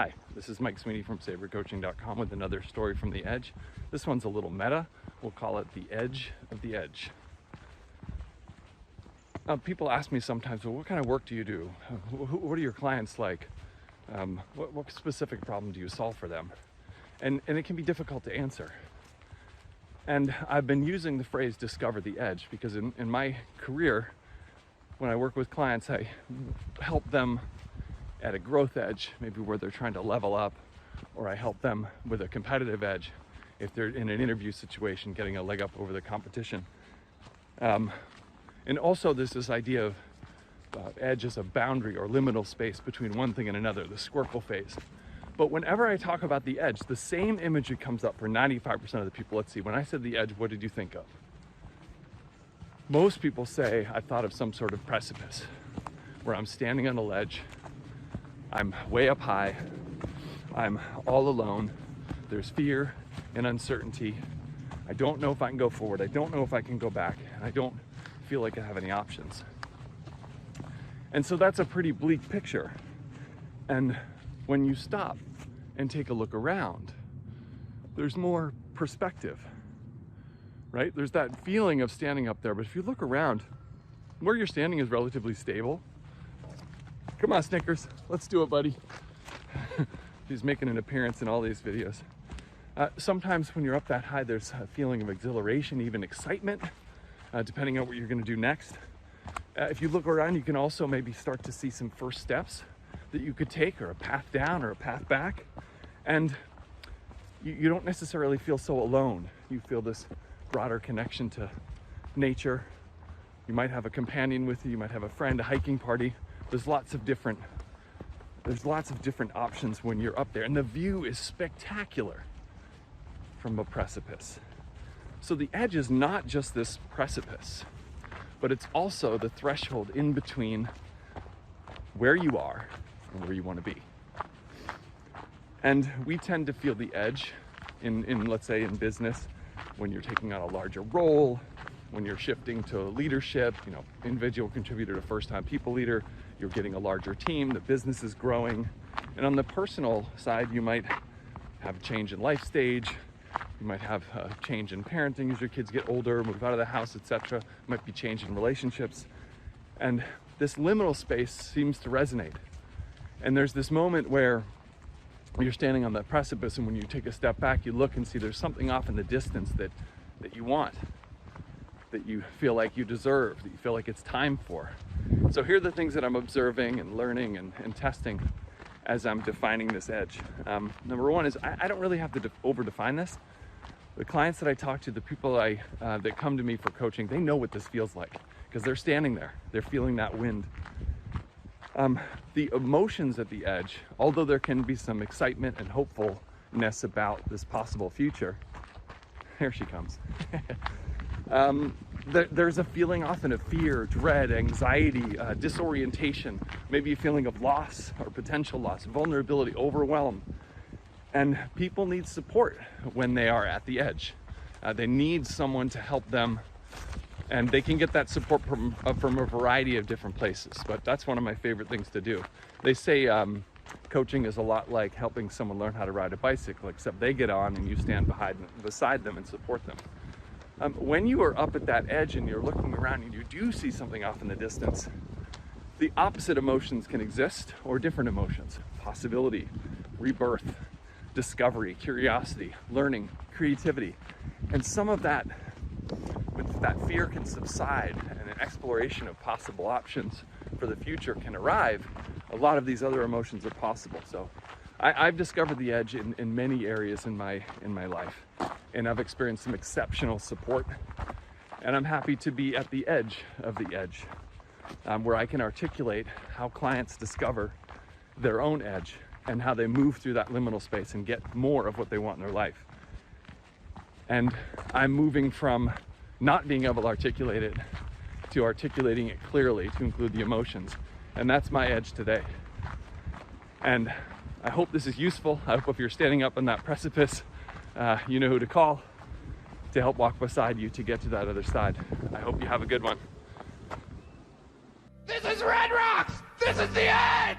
Hi, this is Mike Sweeney from SaberCoaching.com with another story from the edge. This one's a little meta. We'll call it the edge of the edge. People ask me sometimes, well, what kind of work do you do? What are your clients like? What specific problem do you solve for them? And it can be difficult to answer. And I've been using the phrase discover the edge because in my career, when I work with clients, I help them at a growth edge, maybe where they're trying to level up, or I help them with a competitive edge if they're in an interview situation, getting a leg up over the competition. And also there's this idea of edge as a boundary or liminal space between one thing and another, the squircle phase. But whenever I talk about the edge, the same imagery comes up for 95% of the people. Let's see, when I said the edge, what did you think of? Most people say, I thought of some sort of precipice where I'm standing on a ledge, I'm way up high, I'm all alone, there's fear and uncertainty. I don't know if I can go forward, I don't know if I can go back, and I don't feel like I have any options. And so that's a pretty bleak picture. And when you stop and take a look around, there's more perspective, right? There's that feeling of standing up there, but if you look around, where you're standing is relatively stable. Come on, Snickers, let's do it, buddy. He's making an appearance in all these videos. Sometimes when you're up that high, there's a feeling of exhilaration, even excitement, depending on what you're gonna do next. If you look around, you can also maybe start to see some first steps that you could take, or a path down or a path back. And you don't necessarily feel so alone. You feel this broader connection to nature. You might have a companion with you, you might have a friend, a hiking party. There's lots of different options when you're up there, and the view is spectacular from a precipice. So the edge is not just this precipice, but it's also the threshold in between where you are and where you want to be. And we tend to feel the edge in let's say in business, when you're taking on a larger role, when you're shifting to leadership, individual contributor to first-time people leader, you're getting a larger team, the business is growing. And on the personal side, you might have a change in life stage, you might have a change in parenting as your kids get older, move out of the house, etc. Might be change in relationships. And this liminal space seems to resonate. And there's this moment where you're standing on the precipice, and when you take a step back, you look and see there's something off in the distance that you want, that you feel like you deserve, that you feel like it's time for. So here are the things that I'm observing and learning and testing as I'm defining this edge. Number one is I don't really have to over-define this. The clients that I talk to, the people that come to me for coaching, they know what this feels like because they're standing there. They're feeling that wind. The emotions at the edge, although there can be some excitement and hopefulness about this possible future, here she comes. There's a feeling often of fear, dread, anxiety, disorientation, maybe a feeling of loss or potential loss, vulnerability, overwhelm. And people need support when they are at the edge. They need someone to help them, and they can get that support from a variety of different places, but that's one of my favorite things to do. They say coaching is a lot like helping someone learn how to ride a bicycle, except they get on and you stand beside them and support them. When you are up at that edge and you're looking around and you do see something off in the distance, the opposite emotions can exist, or different emotions: possibility, rebirth, discovery, curiosity, learning, creativity. And some of that, when that fear can subside and an exploration of possible options for the future can arrive, a lot of these other emotions are possible. So I've discovered the edge in many areas in my life, and I've experienced some exceptional support, and I'm happy to be at the edge of the edge, where I can articulate how clients discover their own edge and how they move through that liminal space and get more of what they want in their life. And I'm moving from not being able to articulate it to articulating it clearly to include the emotions. And that's my edge today. And I hope this is useful. I hope if you're standing up on that precipice, you know who to call to help walk beside you to get to that other side. I hope you have a good one. This is Red Rocks! This is the edge!